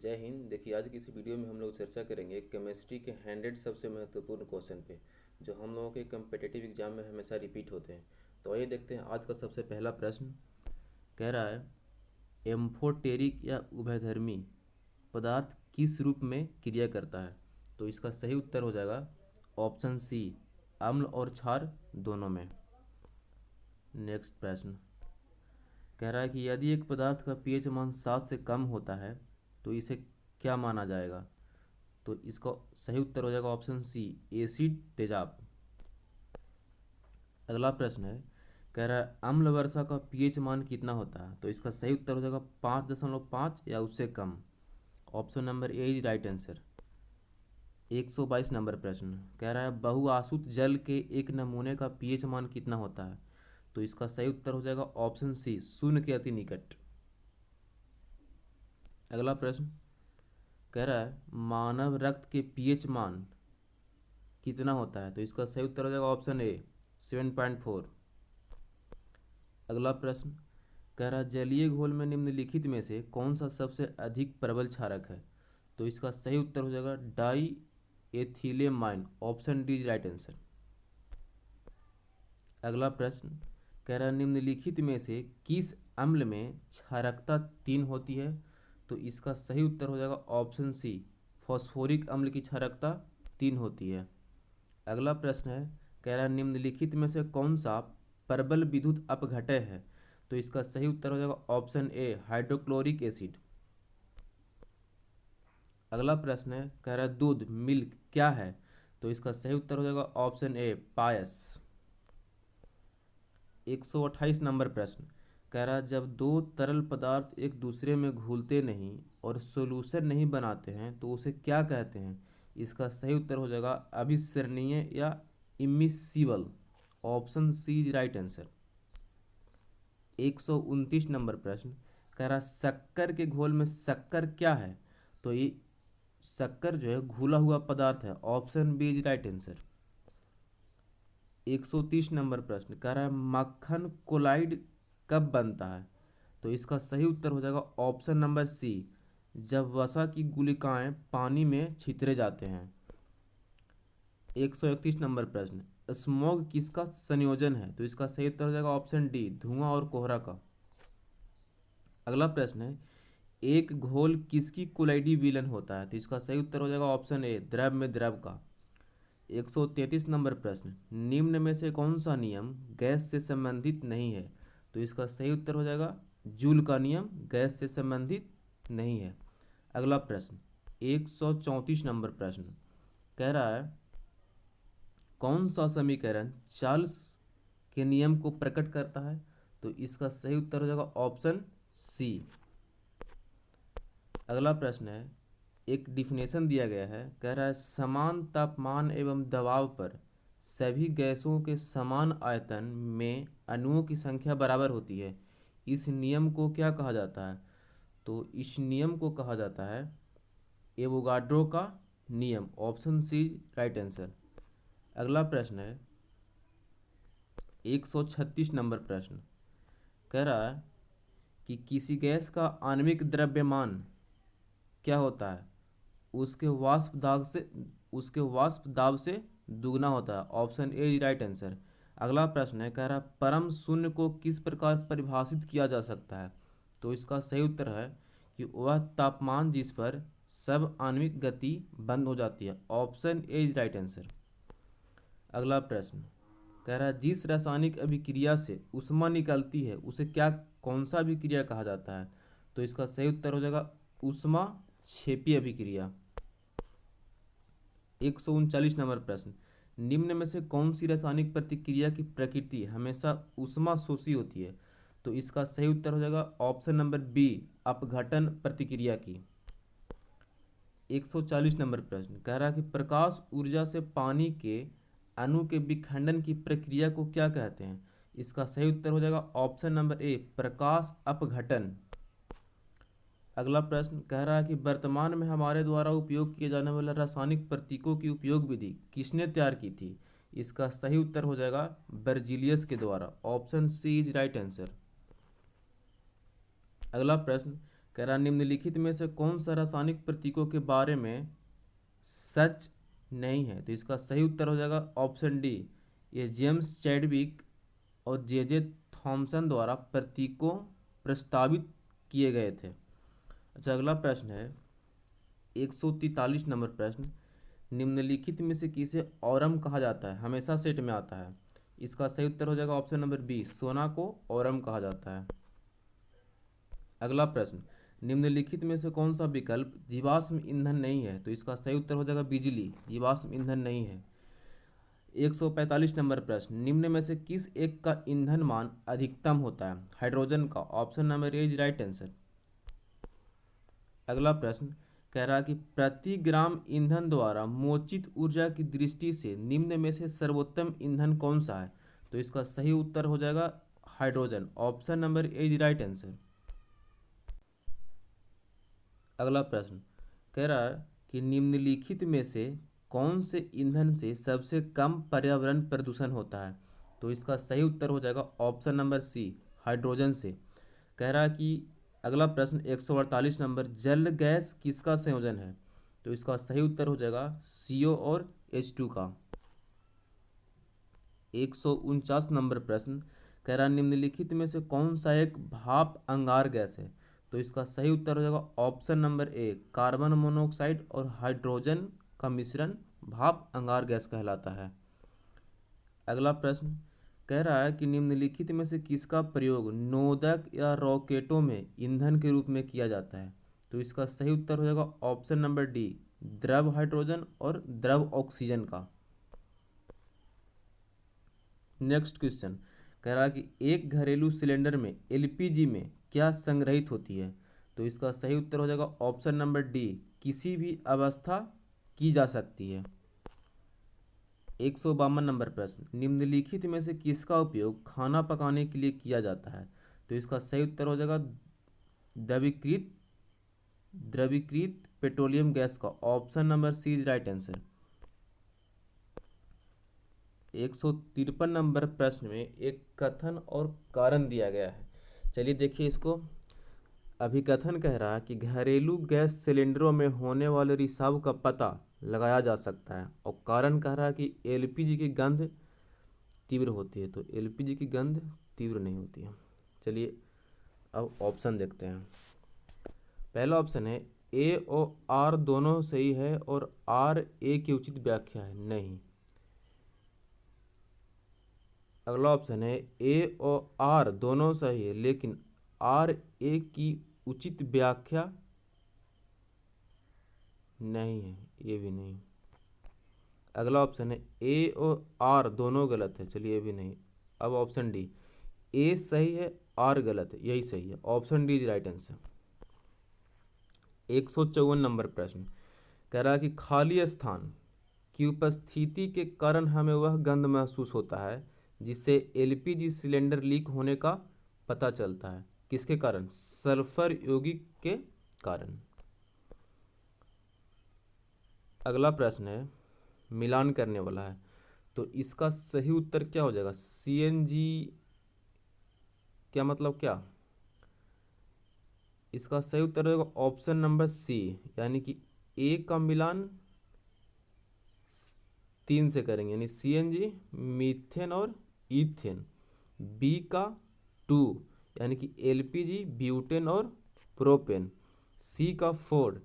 जय हिंद। देखिए, आज की इस वीडियो में हम लोग चर्चा करेंगे केमिस्ट्री के 100 सबसे महत्वपूर्ण क्वेश्चन पे, जो हम लोगों के कम्पिटिटिव एग्जाम में हमेशा रिपीट होते हैं। तो आइए देखते हैं आज का सबसे पहला प्रश्न। कह रहा है, एम्फोटेरिक या उभयधर्मी पदार्थ किस रूप में क्रिया करता है? तो इसका सही उत्तर हो जाएगा ऑप्शन सी, अम्ल और क्षार दोनों में। नेक्स्ट प्रश्न कह रहा है कि यदि एक पदार्थ का पीएच मान 7 से कम होता है तो इसे क्या माना जाएगा? तो इसका सही उत्तर हो जाएगा ऑप्शन सी, एसिड तेजाब। अगला प्रश्न है, कह रहा है अम्ल वर्षा का पीएच मान कितना होता है? तो इसका सही उत्तर हो जाएगा 5.5 या उससे कम। Option number A is right answer. 122 number प्रश्न कह रहा है बहुआसुत जल के एक नमूने का पीएच मान कितना होता है? तो इसका सही उत्तर हो जाएगा ऑप्शन सी, 0 के अति निकट। अगला प्रश्न कह रहा है मानव रक्त के पीएच मान कितना होता है? तो इसका सही उत्तर हो जाएगा ऑप्शन ए, 7.4। अगला प्रश्न कह रहा है जलीय घोल में निम्नलिखित में से कौन सा सबसे अधिक प्रबल क्षारक है? तो इसका सही उत्तर हो जाएगा diethylamine. Option d is right answer. अगला प्रश्न कह रहा है निम्नलिखित में से किस अम्ल में क्षारकता 3 होती है? तो इसका सही उत्तर हो जाएगा ऑप्शन सी, फॉस्फोरिक अम्ल की क्षारकता 3 होती है। अगला प्रश्न है, कह रहा है निम्नलिखित में से कौन सा प्रबल विद्युत अपघटय है? तो इसका सही उत्तर हो जाएगा ऑप्शन ए, हाइड्रोक्लोरिक एसिड। अगला प्रश्न है, कह रहा है दूध मिल्क क्या है? तो इसका सही उत्तर हो जाएगा ऑप्शन ए, पायस। 128 नंबर प्रश्न कह रहा है जब दो तरल पदार्थ एक दूसरे में घुलते नहीं और सोल्यूशन नहीं बनाते हैं तो उसे क्या कहते हैं? इसका सही उत्तर हो जाएगा अभिसरणीय या immiscible. Option C is right answer. 129 number प्रश्न कह रहा है शक्कर के घोल में शक्कर क्या है? तो ये शक्कर जो है घुला हुआ पदार्थ है। Option B is right answer. 130 number प्रश्न कह रहा है मक्खन कोलाइड कब बनता है? तो इसका सही उत्तर हो जाएगा ऑप्शन नंबर सी, जब वसा की गुलिकाएं पानी में छितरे जाते हैं। 131 नंबर प्रश्न स्मॉग किसका संयोजन है? तो इसका सही उत्तर हो जाएगा ऑप्शन डी, धुआं और कोहरा का। अगला प्रश्न है एक घोल किसकी कोलाइडी विलन होता है? तो इसका सही उत्तर हो जाएगा ऑप्शन ए, द्रव में द्रव का। 133 नंबर प्रश्न निम्न में से कौन सा नियम गैस से संबंधित नहीं है? तो इसका सही उत्तर हो जाएगा जूल का नियम गैस से संबंधित नहीं है। अगला प्रश्न 134 नंबर प्रश्न कह रहा है कौन सा समीकरण चार्ल्स के नियम को प्रकट करता है? तो इसका सही उत्तर हो जाएगा ऑप्शन सी। अगला प्रश्न है एक डिफिनेशन दिया गया है, कह रहा है समान तापमान एवं दबाव पर सभी गैसों के समान आयतन में अणुओं की संख्या बराबर होती है। इस नियम को क्या कहा जाता है? तो इस नियम को कहा जाता है एवोगाड्रो का नियम। Option C right answer. अगला प्रश्न है 136 नंबर प्रश्न कह रहा है कि किसी गैस का आणविक द्रव्यमान क्या होता है? उसके वाष्प दाब से दुगना होता है। Option A is right answer. अगला प्रश्न है, कह रहा है परम शून्य को किस प्रकार परिभाषित किया जा सकता है? तो इसका सही उत्तर है कि वह तापमान जिस पर सब आणविक गति बंद हो जाती है। Option A is right answer. अगला प्रश्न कह रहा है जिस रासायनिक अभिक्रिया से ऊष्मा निकलती है उसे क्या कौन सा अभिक्रिया कहा जाता है? तो इसका सही उत्तर हो जाएगा ऊष्मा क्षेपी अभिक्रिया। 139 नंबर प्रश्न निम्न में से कौन सी रासायनिक प्रतिक्रिया की प्रकृति हमेशा ऊष्मा शोषी होती है? तो इसका सही उत्तर हो जाएगा ऑप्शन नंबर बी, अपघटन प्रतिक्रिया की। 140 नंबर प्रश्न कह रहा है कि प्रकाश ऊर्जा से पानी के अणु के विखंडन की प्रक्रिया को क्या कहते हैं? इसका सही उत्तर हो जाएगा ऑप्शन नंबर ए, प्रकाश अपघटन। अगला प्रश्न कह रहा है कि वर्तमान में हमारे द्वारा उपयोग किए जाने वाले रासायनिक प्रतीकों की उपयोग विधि किसने तैयार की थी? इसका सही उत्तर हो जाएगा बर्जीलियस के द्वारा। Option C is right answer. अगला प्रश्न कह रहा निम्नलिखित में से कौन सा रासायनिक प्रतीकों के बारे में सच नहीं है? तो इसका सही उत्तर हो जाएगा ऑप्शन डी, ये जेम्स चैडविक और जे थॉमसन द्वारा प्रतीकों प्रस्तावित किए गए थे। अच्छा, अगला प्रश्न है 143 नंबर प्रश्न, निम्नलिखित में से किसे औरम कहा जाता है? हमेशा सेट में आता है। इसका सही उत्तर हो जाएगा ऑप्शन नंबर बी, सोना को औरम कहा जाता है। अगला प्रश्न, निम्नलिखित में से कौन सा विकल्प जीवाश्म ईंधन नहीं है? तो इसका सही उत्तर हो जाएगा बिजली, जीवाश्म ईंधन नहीं है। 145 नंबर प्रश्न, निम्न में से किस एक का ईंधन मान अधिकतम होता है? हाइड्रोजन का। Option number A is right answer. अगला प्रश्न कह रहा है कि प्रति ग्राम ईंधन द्वारा मोचित ऊर्जा की दृष्टि से निम्न में से सर्वोत्तम ईंधन कौन सा है? तो इसका सही उत्तर हो जाएगा hydrogen. Option number A is right answer. अगला प्रश्न कह रहा है कि निम्नलिखित में से कौन से ईंधन से सबसे कम पर्यावरण प्रदूषण होता है? तो इसका सही उत्तर हो जाएगा ऑप्शन नंबर सी, हाइड्रोजन से। कह रहा है कि अगला प्रश्न 148 नंबर, जल गैस किसका संयोजन है? तो इसका सही उत्तर हो जाएगा CO और H2 का। 149 नंबर प्रश्न कह रहा है निम्नलिखित में से कौन सा एक भाप अंगार गैस है? तो इसका सही उत्तर हो जाएगा ऑप्शन नंबर ए, कार्बन मोनोऑक्साइड और हाइड्रोजन का मिश्रण भाप अंगार गैस कहलाता है। अगला प्रश्न कह रहा है कि निम्नलिखित में से किसका प्रयोग नोदक या रॉकेटों में ईंधन के रूप में किया जाता है? तो इसका सही उत्तर हो जाएगा ऑप्शन नंबर डी, द्रव हाइड्रोजन और द्रव ऑक्सीजन का। नेक्स्ट क्वेश्चन कह रहा है कि एक घरेलू सिलेंडर में LPG में क्या संग्रहित होती है? तो इसका सही उत्तर हो जाएगा ऑप्शन नंबर डी, किसी भी अवस्था की जा सकती है। 152 नंबर प्रश्न, निम्नलिखित में से किसका उपयोग खाना पकाने के लिए किया जाता है? तो इसका सही उत्तर हो जाएगा द्रवीकृत द्रवीकृत पेट्रोलियम गैस का। Option number C is right answer. 153 number प्रश्न में एक कथन और कारण दिया गया है। चलिए देखिए इसको। अभिकथन कह रहा है कि घरेलू गैस सिलेंडरों में होने वाले रिसाव का पता लगाया जा सकता है, और कारण कह रहा है कि LPG की गंध तीव्र होती है। तो LPG की गंध तीव्र नहीं होती है। चलिए अब ऑप्शन देखते हैं। पहला ऑप्शन है A और R दोनों सही है और R A की उचित व्याख्या है, नहीं। अगला ऑप्शन है A और R दोनों सही है लेकिन R A की उचित व्याख्या नहीं है, ये भी नहीं। अगला ऑप्शन है A और R दोनों गलत है, चलिए ये भी नहीं। अब ऑप्शन डी, A सही है R गलत है, यही सही है। Option d is right answer. 154 number प्रश्न कह रहा है कि खाली स्थान की उपस्थिति के कारण हमें वह गंध महसूस होता है जिससे LPG सिलेंडर लीक होने का पता चलता है। किसके कारण? सल्फर यौगिक के कारण। अगला प्रश्न है मिलान करने वाला है, तो इसका सही उत्तर क्या हो जाएगा? CNG क्या मतलब क्या? इसका सही उत्तर होगा ऑप्शन नंबर सी, यानी कि A का मिलान 3 से करेंगे, यानी CNG, मीथेन और ईथेन। B का 2, यानी कि LPG, ब्यूटेन और प्रोपेन। C का 4,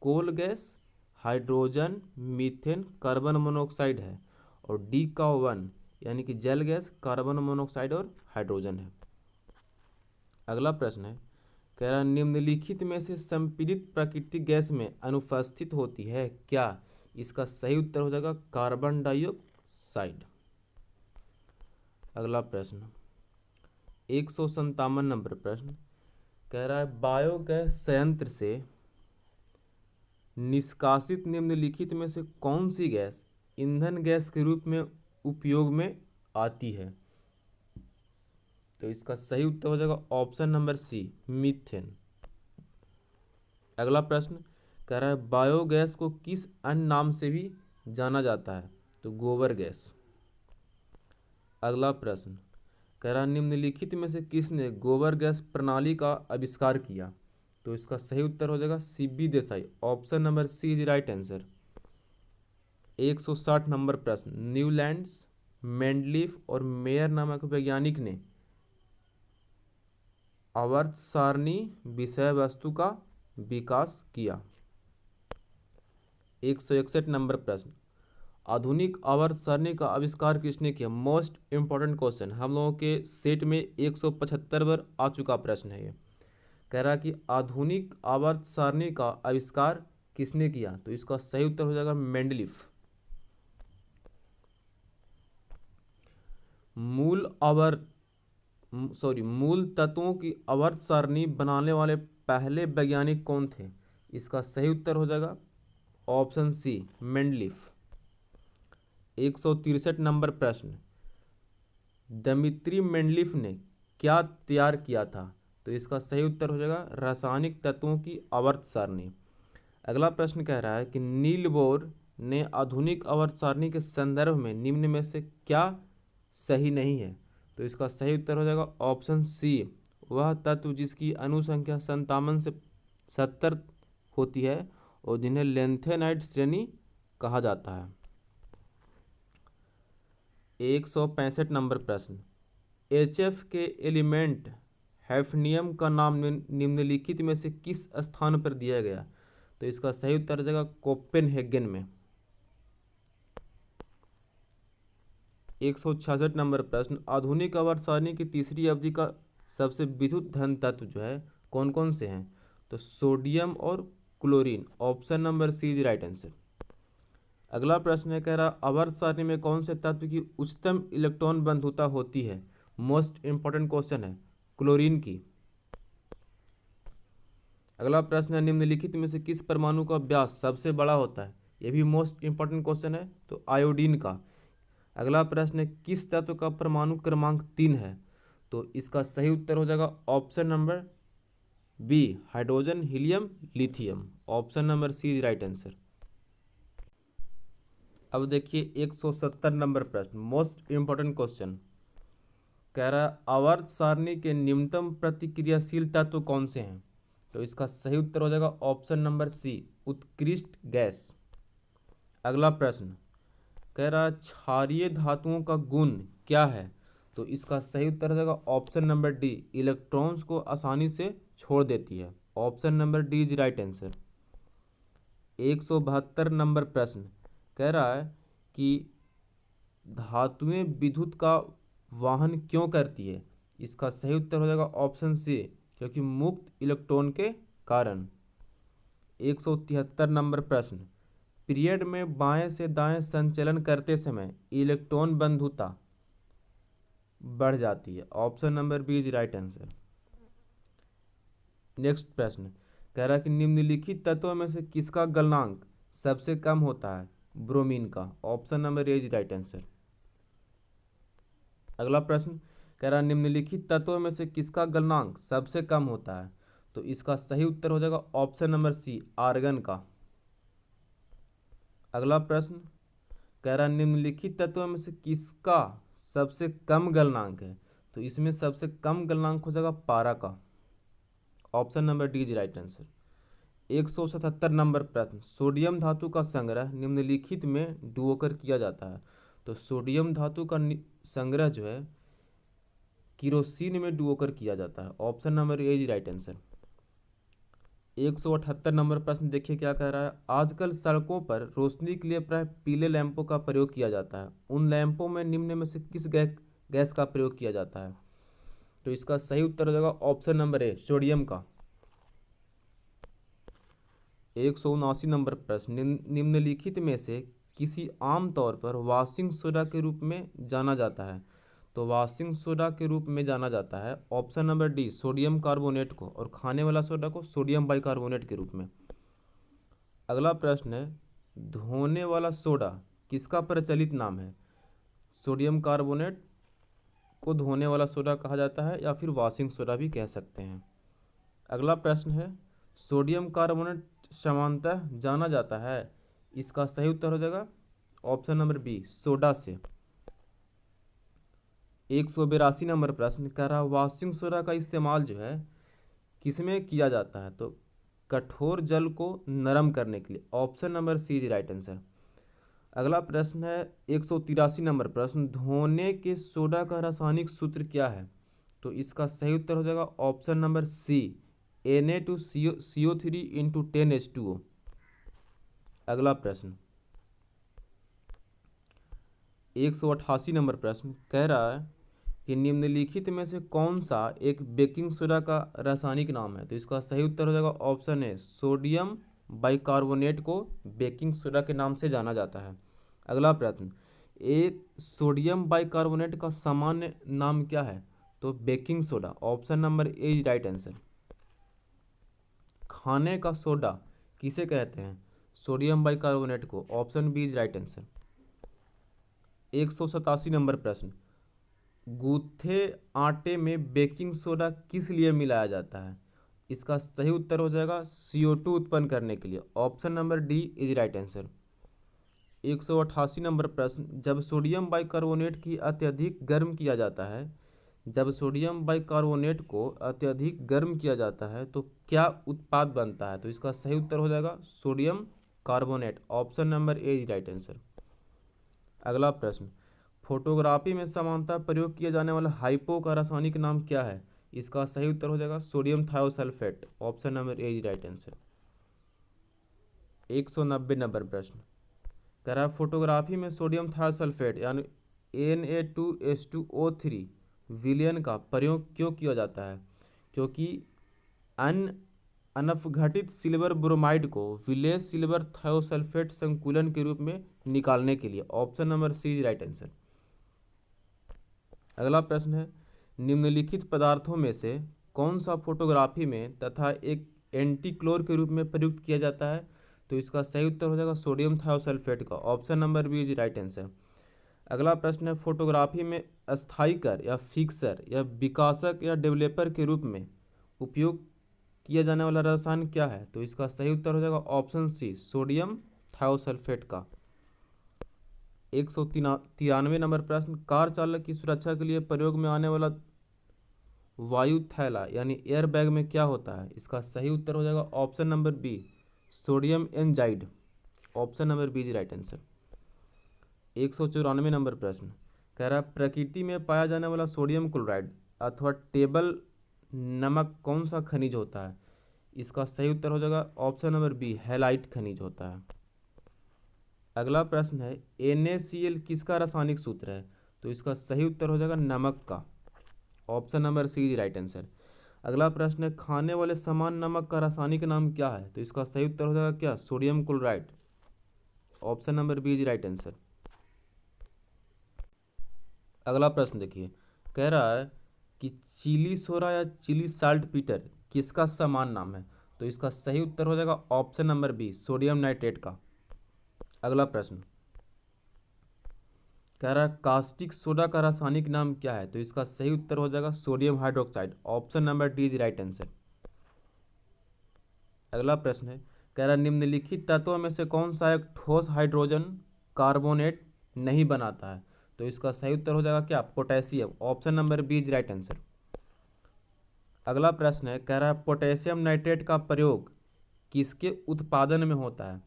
coal gas, hydrogen, methane, carbon monoxide है। और D का 1, यानी कि जल गैस, कार्बन मोनोऑक्साइड और हाइड्रोजन है। अगला प्रश्न है कह रहा निम्नलिखित में से संपीड़ित प्राकृतिक गैस में अनुपस्थित होती है क्या? इसका सही उत्तर हो जाएगा कार्बन डाइऑक्साइड। अगला प्रश्न 157 नंबर प्रश्न कह रहा है बायोगैस संयंत्र से निष्कासित निम्नलिखित में से कौन सी गैस ईंधन गैस के रूप में उपयोग में आती है? तो इसका सही उत्तर हो जाएगा ऑप्शन नंबर सी, मीथेन। अगला प्रश्न कह रहा है बायोगैस को किस अन्य नाम से भी जाना जाता है? तो गोबर गैस। अगला प्रश्न कह रहा है निम्नलिखित में से किसने गोबर गैस प्रणाली का आविष्कार किया? तो इसका सही उत्तर हो जाएगा C B Desai. Option number C is right answer. 160 number प्रश्न, न्यूलैंड्स, मेंडलीफ और मेयर नामक वैज्ञानिक ने आवर्त सारणी विषय वस्तु का विकास किया। 161 नंबर प्रश्न, आधुनिक आवर्त सारणी का आविष्कार किसने किया। मोस्ट इंपॉर्टेंट क्वेश्चन, हम लोगों के सेट में 175 बार आ चुका प्रश्न है ये। कह रहा है कि आधुनिक आवर्त सारणी का आविष्कार किसने किया, तो इसका सही उत्तर हो जाएगा मेंडलीफ। मूल तत्वों की आवर्त सारणी बनाने वाले पहले वैज्ञानिक कौन थे, इसका सही उत्तर हो जाएगा ऑप्शन सी मेंडलीफ। 163 नंबर प्रश्न, दमित्री मेंडलीफ ने क्या तैयार किया था, तो इसका सही उत्तर हो जाएगा रासायनिक तत्वों की आवर्त सारणी। अगला प्रश्न कह रहा है कि नील बोर ने आधुनिक आवर्त सारणी के संदर्भ में निम्न में से क्या सही नहीं है, तो इसका सही उत्तर हो जाएगा ऑप्शन सी वह तत्व जिसकी अनुसंख्या 57 से 70 होती है और जिन्हें लेंथेनाइड श्रेणी कहा जाता है। 165 नंबर प्रश्न, HF के एलिमेंट हैफनियम का नाम निम्नलिखित में से किस स्थान पर दिया गया, तो इसका सही उत्तर हो जाएगा कोपेनहेगन में। 166 नंबर प्रश्न, आधुनिक आवर्त सारणी की तीसरी अवधि का सबसे विद्युत धन तत्व जो है कौन कौन से हैं, तो सोडियम और chlorine. Option number C is right answer. अगला प्रश्न है, कह रहा आवर्त सारणी में कौन से तत्व की उच्चतम इलेक्ट्रॉन बंधुता होती है। मोस्ट इंपॉर्टेंट क्वेश्चन है, क्लोरीन की। अगला प्रश्न है, निम्नलिखित में से किस परमाणु का व्यास सबसे बड़ा होता है, यह भी मोस्ट इंपॉर्टेंट क्वेश्चन है, तो आयोडीन का। अगला प्रश्न है, किस तत्व का परमाणु क्रमांक 3 है, तो इसका सही उत्तर हो जाएगा option number B hydrogen helium lithium. Option number C is right answer. अब देखिए 170 नंबर प्रश्न, मोस्ट इंपॉर्टेंट क्वेश्चन, कह रहा है आवर्त सारणी के निम्नतम प्रतिक्रियाशील तत्व कौन से हैं, तो इसका सही उत्तर हो जाएगा ऑप्शन नंबर सी उत्कृष्ट गैस। अगला प्रश्न कह रहा है क्षारीय धातुओं का गुण क्या है, तो इसका सही उत्तर हो जाएगा ऑप्शन नंबर डी इलेक्ट्रॉन्स को आसानी से छोड़ देती है। Option number D is right answer. 172 number प्रश्न कह रहा है कि धातुएं विद्युत का वाहन क्यों करती है, इसका सही उत्तर हो जाएगा ऑप्शन सी क्योंकि मुक्त इलेक्ट्रॉन के कारण। 173 नंबर प्रश्न, पीरियड में बाएं से दाएं संचलन करते समय इलेक्ट्रॉन बंधुता बढ़ जाती है। Option number B is right answer. Next प्रश्न कह रहा है कि निम्नलिखित तत्वों में से किसका गलनांक सबसे कम होता है, ब्रोमीन का। Option number A is right answer. अगला प्रश्न कह रहा है निम्नलिखित तत्वों में से किसका गलनांक सबसे कम होता है, तो इसका सही उत्तर हो जाएगा ऑप्शन नंबर सी आर्गन का। अगला प्रश्न कह रहा है निम्नलिखित तत्वों में से किसका सबसे कम गलनांक है, तो इसमें सबसे कम गलनांक हो जाएगा पारा का। Option number D is right answer. 177 number प्रश्न, सोडियम धातु का संग्रह निम्नलिखित में डुबोकर किया जाता है, तो सोडियम धातु का संग्रह जो है किरोसिन में डुबोकर किया जाता है। Option number A is right answer. 178 number प्रश्न देखिए क्या कह रहा है, आजकल सड़कों पर रोशनी के लिए प्राय पीले लैंपों का प्रयोग किया जाता है, उन लैंपों में निम्न में से किस गैस का प्रयोग किया जाता है, तो इसका सही उत्तर हो जाएगा ऑप्शन नंबर ए सोडियम का। 179 नंबर प्रश्न, निम्नलिखित में से किसी आम तौर पर वाशिंग सोडा के रूप में जाना जाता है, तो वाशिंग सोडा के रूप में जाना जाता है option number D sodium carbonate को, और खाने वाला सोडा को सोडियम बाइकार्बोनेट के रूप में। अगला प्रश्न है, धोने वाला सोडा किसका प्रचलित नाम है, सोडियम कार्बोनेट को धोने वाला सोडा कहा जाता है या फिर वॉशिंग सोडा भी कह सकते हैं। अगला प्रश्न है, सोडियम कार्बोनेट सामान्यतः जाना जाता है, इसका सही उत्तर हो जाएगा ऑप्शन नंबर बी सोडा से। 182 नंबर प्रश्न कह रहा है वॉशिंग सोडा का इस्तेमाल जो है किसमें किया जाता है? तो कठोर जल को नरम करने के लिए। Option number C is right answer. अगला प्रश्न है 183 नंबर प्रश्न, धोने के सोडा का रासायनिक सूत्र क्या है? तो इसका सही उत्तर हो जाएगा ऑप्शन नंबर सी, Na2CO3 इंटू 10H2O। अगला प्रश्न 188 नंबर प्रश्न कह रहा है कि निम्नलिखित में से कौन सा एक बेकिंग सोडा का रासायनिक नाम है? तो इसका सही उत्तर हो जाएगा ऑप्शन ए, सोडियम बाइकार्बोनेट को बेकिंग सोडा के नाम से जाना जाता है। अगला प्रश्न, एक सोडियम बाइकार्बोनेट का सामान्य नाम क्या है? तो baking soda. Option number A is right answer. खाने का सोडा किसे कहते हैं? सोडियम बाइकार्बोनेट को। Option B is right answer. 187 number प्रश्न, गूथे आटे में बेकिंग सोडा किस लिए मिलाया जाता है? इसका सही उत्तर हो जाएगा CO2 उत्पन्न करने के लिए। Option number D is right answer. 188 number प्रश्न, जब सोडियम बाइकार्बोनेट की अत्यधिक गर्म किया जाता है, जब सोडियम बाइकार्बोनेट को अत्यधिक गर्म किया जाता है तो क्या उत्पाद बनता है? तो इसका सही उत्तर हो जाएगा sodium carbonate. Option number A is right answer. अगला प्रश्न, फोटोग्राफी में सामान्यतः प्रयोग किया जाने वाला हाइपो का रासायनिक नाम क्या है? इसका सही उत्तर हो जाएगा sodium thiosulphate. Option number A is right answer. 190 number प्रश्न कह रहा है फोटोग्राफी में सोडियम थायोसल्फेट यानी Na2H2O3 विलयन का प्रयोग क्यों किया जाता है? क्योंकि अन अनपघटित सिल्वर ब्रोमाइड को विलेय सिल्वर थायोसल्फेट संकुलन के रूप में निकालने के लिए। Option number C is right answer. अगला प्रश्न है, निम्नलिखित पदार्थों में से कौन सा फोटोग्राफी में तथा एक एंटीक्लोर के रूप में प्रयुक्त किया जाता है? तो इसका सही उत्तर हो जाएगा सोडियम थायोसल्फेट का। Option number B is right answer. अगला प्रश्न है, फोटोग्राफी में अस्थायीकर या फिक्सर या विकासक या डेवलपर के रूप में उपयोग किया जाने वाला रसायन क्या है? तो इसका सही उत्तर हो जाएगा ऑप्शन सी, सोडियम थायोसल्फेट का। 193 नंबर प्रश्न, कार चालक की सुरक्षा के लिए प्रयोग में आने वाला वायु थैला यानी एयर बैग में क्या होता है? इसका सही उत्तर हो जाएगा option number B, sodium azide. Option number B is right answer. 194 number प्रश्न कह रहा है प्रकृति में पाया जाने वाला सोडियम क्लोराइड अथवा टेबल नमक कौन सा खनिज होता है? इसका सही उत्तर हो जाएगा ऑप्शन नंबर बी, हैलाइट खनिज होता है। अगला प्रश्न है, NaCl किसका रासायनिक सूत्र है? तो इसका सही उत्तर हो जाएगा नमक का। Option number C is right answer. अगला प्रश्न है, खाने वाले समान नमक का रासायनिक नाम क्या है? तो इसका सही उत्तर हो जाएगा क्या, sodium chloride. Option number B is right answer. अगला प्रश्न देखिए, कह रहा है कि चिली सोरा या चिली साल्ट पीटर किसका समान नाम है? तो इसका सही उत्तर हो जाएगा option number B, sodium nitrate का। अगला प्रश्न कह रहा है कास्टिक सोडा का रासायनिक नाम क्या है? तो इसका सही उत्तर हो जाएगा sodium hydroxide. Option number D is right answer. अगला प्रश्न है, कह रहा है निम्नलिखित तत्वों में से कौन सा एक ठोस हाइड्रोजन कार्बोनेट नहीं बनाता है? तो इसका सही उत्तर हो जाएगा क्या, potassium. Option number B is right answer. अगला प्रश्न है, कह रहा है पोटेशियम नाइट्रेट का प्रयोग किसके उत्पादन में होता है?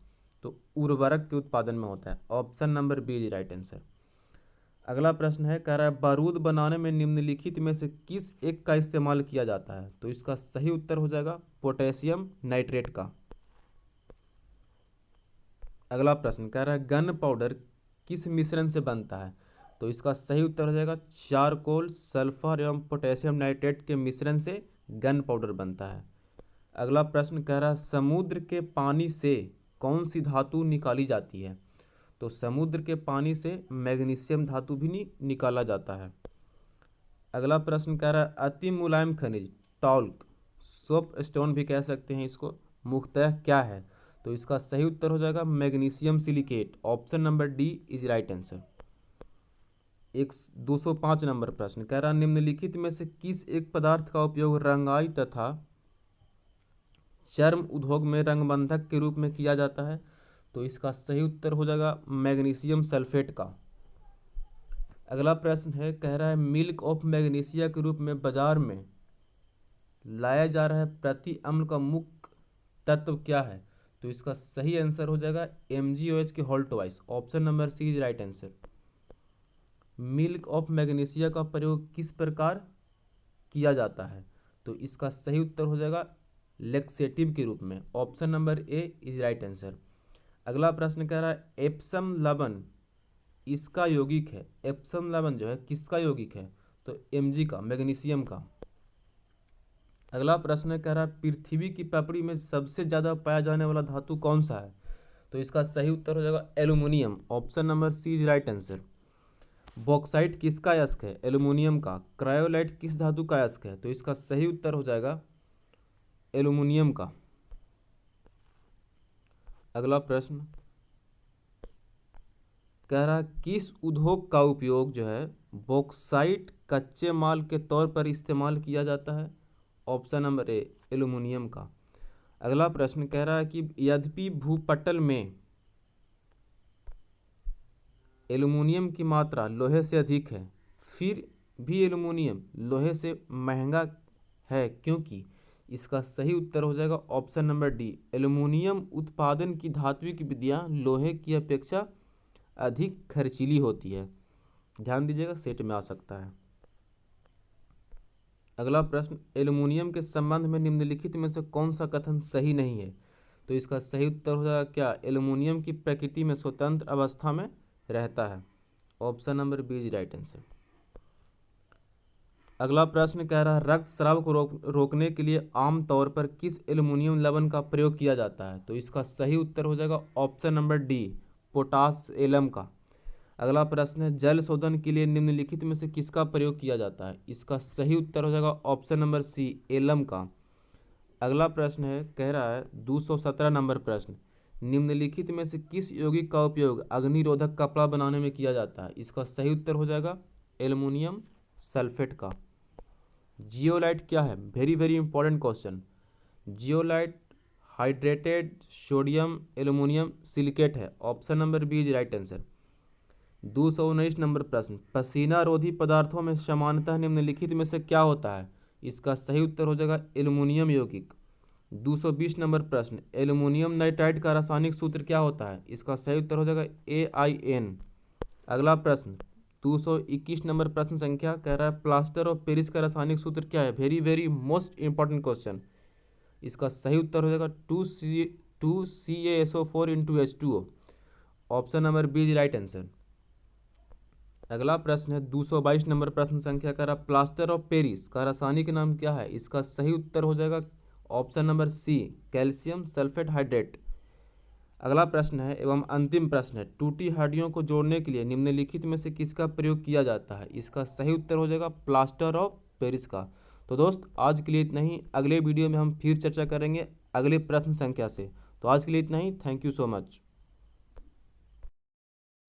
तो उर्वरक के उत्पादन में होता है। Option number B is right answer. अगला प्रश्न है, कह रहा है बारूद बनाने में निम्नलिखित में से किस एक का इस्तेमाल किया जाता है? तो इसका सही उत्तर हो जाएगा पोटेशियम नाइट्रेट का। अगला प्रश्न कह रहा है गन पाउडर किस मिश्रण से बनता है? तो इसका सही उत्तर हो जाएगा चारकोल, सल्फर एवं पोटेशियम नाइट्रेट के मिश्रण से गन पाउडर बनता है। अगला प्रश्न कह रहा है समुद्र के पानी से कौन सी धातु निकाली जाती है? तो समुद्र के पानी से मैग्नीशियम धातु भी निकाला जाता है। अगला प्रश्न कह रहा है अति मुलायम खनिज टॉल्क, सोप स्टोन भी कह सकते हैं इसको, मुख्यतः क्या है? तो इसका सही उत्तर हो जाएगा magnesium silicate. Option number D is right answer. 205 number प्रश्न कह रहा है निम्नलिखित में से किस एक पदार्थ का उपयोग रंगाई तथा चर्म उद्योग में रंगबंधक के रूप में किया जाता है? तो इसका सही उत्तर हो जाएगा मैग्नीशियम सल्फेट का। अगला प्रश्न है, कह रहा है मिल्क ऑफ मैग्नीशिया के रूप में बाजार में लाया जा रहा है प्रति अम्ल का मुख्य तत्व क्या है? तो इसका सही आंसर हो जाएगा MgOH के whole twice. Option number C is right answer. Milk of magnesia का प्रयोग किस प्रकार किया जाता है? तो इसका सही उत्तर हो जाएगा लेक्सेटिव के रूप में। Option number A is right answer. अगला प्रश्न कह रहा है एप्सम लवण इसका यौगिक है। एप्सम लवण जो है किसका यौगिक है? तो Mg का, मैग्नीशियम का। अगला प्रश्न कह रहा है पृथ्वी की पपड़ी में सबसे ज़्यादा पाया जाने वाला धातु कौन सा है? तो इसका सही उत्तर हो जाएगा aluminium. Option number C is right answer. Bauxite किसका अयस्क है? एल्यूमिनियम का। क्रायोलाइट किस धातु का अयस्क है? तो इसका सही उत्तर हो जाएगा एल्यूमिनियम का। अगला प्रश्न कह रहा किस उद्योग का उपयोग जो है बॉक्साइट कच्चे माल के तौर पर इस्तेमाल किया जाता है? ऑप्शन नंबर ए एल्यूमिनियम का। अगला प्रश्न कह रहा है कि यद्यपि भूपटल में एल्यूमिनियम की मात्रा लोहे से अधिक है, फिर भी एल्यूमिनियम लोहे से महंगा है क्योंकि? इसका सही उत्तर हो जाएगा ऑप्शन नंबर डी। एल्यूमिनियम उत्पादन की धात्विक विधियाँ लोहे की अपेक्षा अधिक खर्चीली होती है। ध्यान दीजिएगा, सेट में आ सकता है। अगला प्रश्न एल्यूमिनियम के संबंध में निम्नलिखित में से कौन सा कथन सही नहीं है? तो इसका सही उत्तर हो जाएगा क्या? एल्यूमिनियम की प्रकृति में स्वतंत्र अवस्था में रहता है। Option number B is right answer. अगला प्रश्न कह रहा है रक्तस्राव को रोकने के लिए आमतौर पर किस एल्यूमिनियम लवण का प्रयोग किया जाता है? तो इसका सही उत्तर हो जाएगा option number D, potash alum का। अगला प्रश्न है जल शोधन के लिए निम्नलिखित में से किसका प्रयोग किया जाता है? इसका सही उत्तर हो जाएगा ऑप्शन नंबर सी, एलम का। अगला प्रश्न है कह रहा है 217 नंबर प्रश्न, निम्नलिखित में से किस यौगिक का उपयोग अग्निरोधक कपड़ा बनाने में किया जाता है? इसका सही उत्तर हो जाएगा एल्युमिनियम सल्फेट का। जियोलाइट क्या है? Very very important question. Zeolite hydrated sodium aluminium silicate है। Option number B is right answer. 219 number प्रश्न, पसीना रोधी पदार्थों में सामान्यतः निम्नलिखित में से क्या होता है? इसका सही उत्तर हो जाएगा एल्युमिनियम यौगिक। 220 नंबर प्रश्न, एल्युमिनियम नाइट्राइड का रासायनिक सूत्र क्या होता है? इसका सही उत्तर हो जाएगा AIN। अगला प्रश्न 221 नंबर प्रश्न संख्या कह रहा है प्लास्टर ऑफ पेरिस का रासायनिक सूत्र क्या है? Very very most important question. इसका सही उत्तर हो जाएगा 2CaSO4 into H2O। Option number B is right answer. अगला प्रश्न है 222 नंबर प्रश्न संख्या का प्लास्टर ऑफ पेरिस का रासायनिक नाम क्या है? इसका सही उत्तर हो जाएगा option number C, calcium sulphate hydrate. अगला प्रश्न है एवं अंतिम प्रश्न है टूटी हड्डियों को जोड़ने के लिए निम्नलिखित में से किसका प्रयोग किया जाता है? इसका सही उत्तर हो जाएगा प्लास्टर ऑफ पेरिस का। तो दोस्त आज के लिए इतना ही, अगले वीडियो में हम फिर चर्चा करेंगे अगले प्रश्न संख्या से। तो आज के लिए इतना ही, थैंक यू सो मच।